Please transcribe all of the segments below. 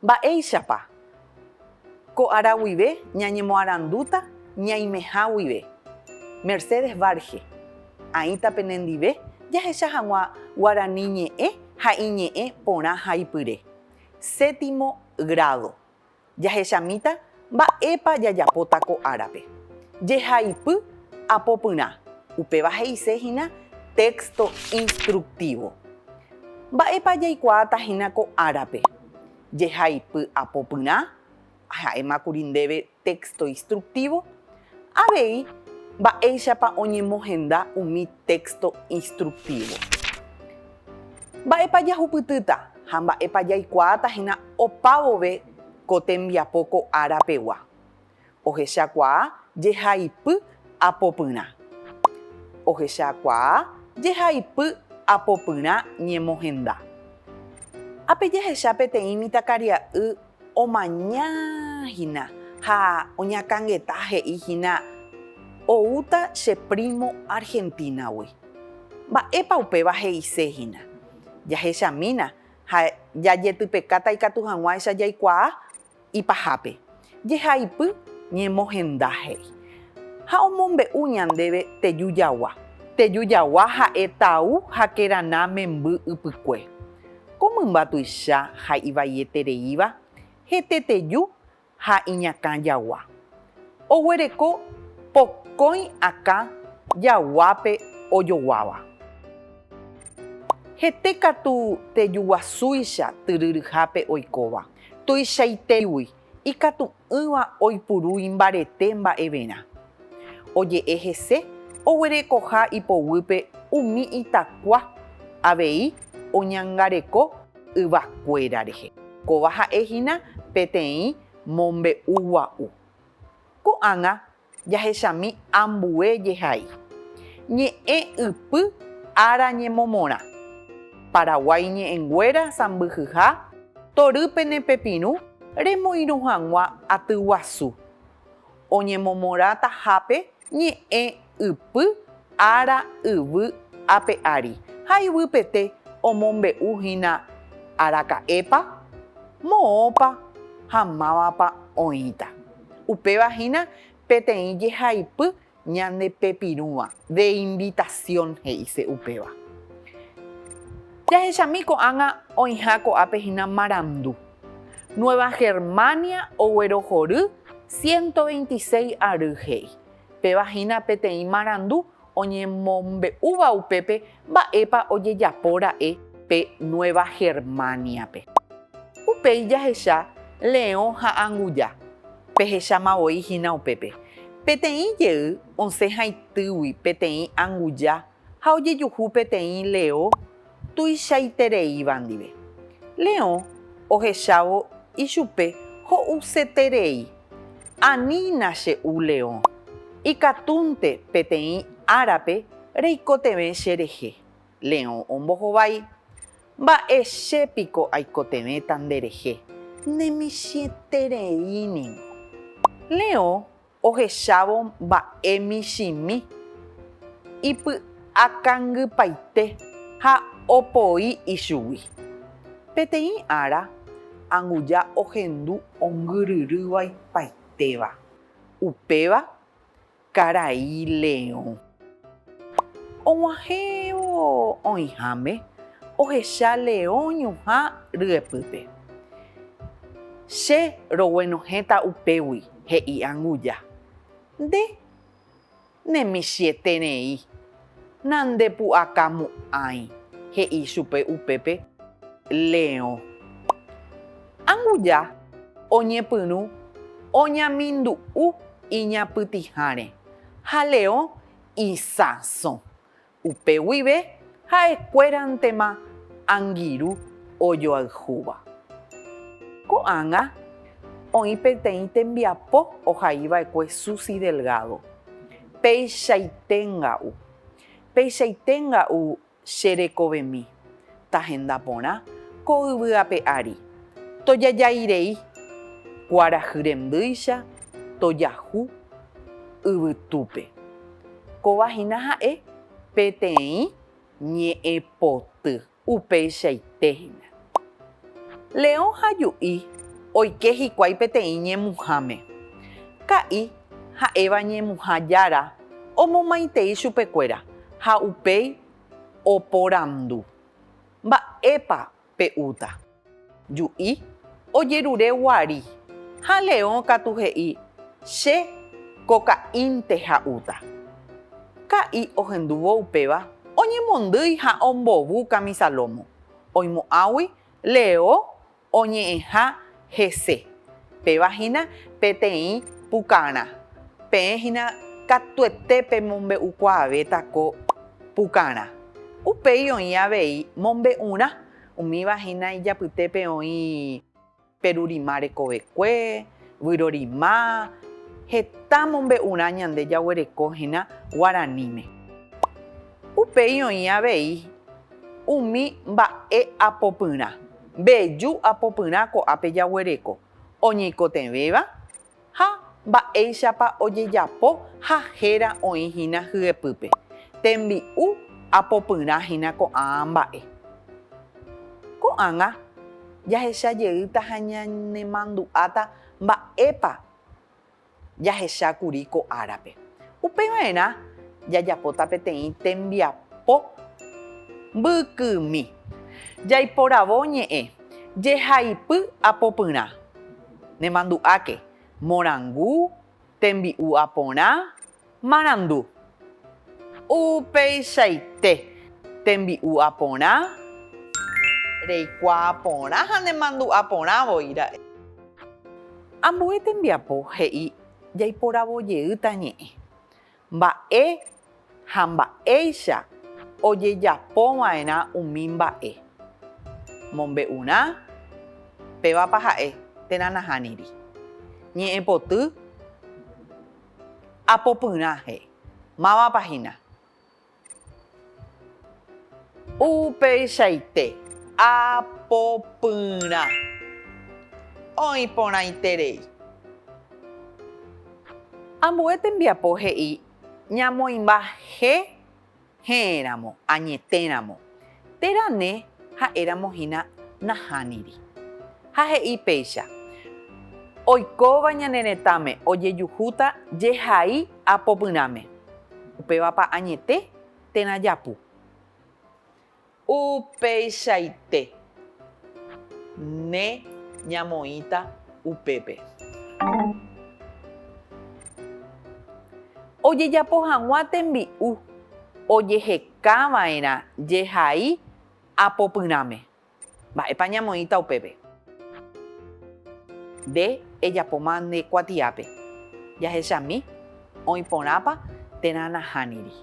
Mba'éichapa. Ko'ára guive ñañemoarandúta ñaimeha guive. Mercedes Varge. Aíta penendive jahecha hag̃ua Guarani ñe'ẽ ha iñe'ẽ porã ha ipyre. Séptimo grado. Jahechamíta mba'épa jajapóta ko'árape. Jehaipy apopyrã. Upéva he'isehína texto instructivo. Mba'épa jaikuaatahína ko'árape. Jehaipy apopyrã ha'émakuri ndéve texto instructivo. Avei mba'éichapa oñemohenda umi texto instructivo. Mba'épa jahupytýta ha mba'épa jaikuaatahína opávove ko tembiapo ko'árapegua. Ohechakuaa jehaipy apopyrã. Ohechakuaa jehaipy apopyrã ñemohenda. Ápe jahecha peteĩ mitãkaria'y omañáhína ha oñakãngeta he'íhína oúta che primo Argentinagui. Mba'épa upéva he'isehína. Jahechamína ha jajetypekáta ikatu hag̃uáicha jaikuaa ipahápe. Jehaipy ñemohenda he'i. Ha omombe'u ñandéve tejujagua. Tejujagua ha'e tau ha kerana memby ypykue. Ko mymba tuicha ha ivaietereíva heteteju ha iñakã jagua. Oguereko pokõi akã jaguápe ojoguáva. Hete katu tejuguasúicha tyryryhápe oikóva. Tuichaitéigui ikatu'ỹva oipurúi mbarete mba'evérã. Oje'e hese oguerekoha ipoguýpe umi itakua avei oñangareko yvakuéra rehe. Kóva ha'ehína peteĩ mombe'ugua'u. Ko'ág̃a jahechami ambue jehai. Ñe'ẽ ypy ára ñemomorã. Paraguay ñe'ẽnguéra sãmbyhyha tory pene pepirũ remoirũ hag̃ua aty guasu. Oñemomorã tahápe ñe'ẽ ypy ára yvy ápe ári. Ha yvypete omombe'uhína araka'épa, moõpa ha mávapa oĩta. Upévahína peteĩ jehaipy ñande pepirũva. De invitación he'ise upéva. Jahechami ko'ág̃a oĩha ko'ápehína marandu. Nueva Germania oguerohory 126 ary he'i. Pévahína peteĩ marandu oñemombe'úva upépe mba'épa ojejapóra'e pe Nueva Germaniape. Upéi jahecha León ha Anguya. Pehechamavoihína upépe. Peteĩ jey osẽhaitýgui peteĩ Anguya ha ojejuhu peteĩ León tuichaitereíva ndive. León ohechávo ichupe ho'useterei. Anína che u León. Ikatúnte peteĩ árape reikotevẽ cherehe. León ombohovái. Mba'échepiko aikotevéta nderehe. Nemichĩetereíningo. León ohechávo mba'e michĩmi ipy'akangypaite ha opoi ichugui. Peteĩ ára Anguya ohendu ongyryrývaipaiteva. Upéva karai León. Og̃uahẽvo oĩháme ohecha León ñuhã ryepýpe. Che roguenohẽta upégui, he'i Anguya. Nde nemichĩeterei. Nandepu'akamo'ãi, he'i chupe upépe León. Anguya oñepyrũ oñamindu'u iñapytĩháre. Ha León isãso. Upe guive ha'ekuérantema angirũ ojoayhúva. Ko'ág̃a oĩ peteĩ tembiapo ohaíva'ekue Susi Delgado. Peichaiténga'u. Peichaiténga'u cherekovemi. Tahenda porã ko yvy ári. Tojajairei kuarahy rendýicha tojahu yvytúpe. Kovahína ha'e peteĩ ñe'ẽpoty upeichaitéhína. León ha ju'i oike hikuái peteĩ ñemuháme. Ka'i ha'éva ñemuhã jára omomaitei chupekuéra ha upéi oporandu. Mba'épa pe'úta. Ju'i ojerure guari ha León katu he'i che koka'ínte ha'úta. Ka'i ohendúvo upéva oñemondýi ha ombovu Kamisalomo. Oimo'ãgui Leo oñe'ẽha hese. Pévahína peteĩ Pukarã. Peẽhína katuete pe mombe'ukuaavéta ko Pukarã. Upéi oĩ avei mombe'urã. Umívahína ijapytépe oĩ Perurima rekovekue, Vyrorima, heta mombe'urã ñande jaguerekohína Guaraníme. Upéi oĩ avei umi mba'e apopyrã, mbeju apopyrã ko'ápe jaguereko oñeikotevéva ha mba'éichapa ojejapo ha héra oĩhína hyepýpe. Tembi'u apopyrãhína ko'ã mba'e. Ko'ág̃a jahechajeýta ha ñanemandu'áta mba'épa jahechákuri ko árape. Upeva'erã jajapóta peteĩ tembiapo mbykymi. Jaiporavo ñe'ẽ jehaipy apopyrã. Nemandu'áke morangu, tembi'u aporã, marandu. Upeichaite tembi'u aporã, reikuaa porã ha nemandu'a porãvoíra'e. Ambue tembiapo he'i jaiporavojeýta ñe'ẽ. Mba'e ha mba'éicha ojejapova'erã umi mba'e. Mombe'urã pévapa ha'e térã nahániri. Ñe'ẽpoty apopyrã he'i. Mávapahína. Upeichaite apopyrã. Oĩporãiterei. Ambue tembiapo he'i ñamoĩmbahe héẽramo, añetéramo. Terane ha'éramohína nahániri. Ha he'i péicha. Oikóva ñane retãme ojejuhúta jehai apopyrãme. Upévapa añete térã japu. Upeichaite ne ñamoĩta upépe. Ojejapo hag̃ua tembi'u ojehekava'erã jehai apopyrãme. Mba'épa ñamoĩta upépe. De ejapóma nde kuatiápe. Jahechami oĩporãpa térã nahániri.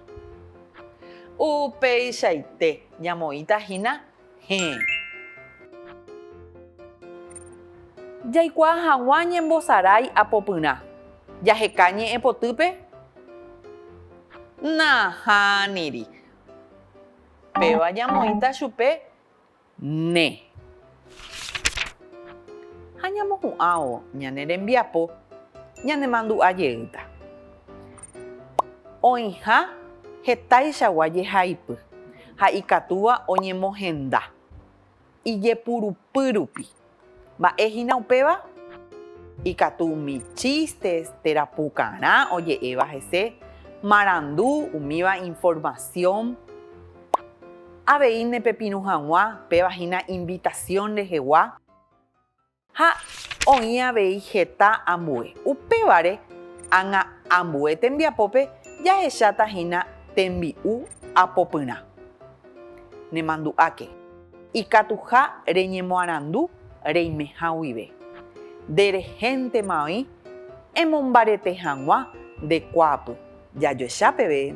Upeichaite ñamoĩtahína hẽ. Jaikuaa hag̃ua ñembosarái apopyrã. Jaheka ñe'ẽpotýpe nahániri. Péva ñamoĩta chupe ne. Ha ñamohu'ãvo ñane rembiapo ñanemandu'ajeýta. Oĩha hetaichagua jehaipy ha ikatúva oñemohenda ijepurupy rupi. Mba'éhína upéva ikatúmi chistes térã Pukarã oje'éva hese, marandu umíva información. Avei ne pepirũ hag̃ua pévahína invitación rehegua. Ha oĩ avei heta ambue. Upévare ág̃a ambue tembiapópe jahechatahína tembi'u apopyrã. Nemandu'áke. Ikatuha reñemoarandu reimehã guive. Nderehéntema oĩ emombarete hag̃ua ndekuaapy. Jajoechápeve.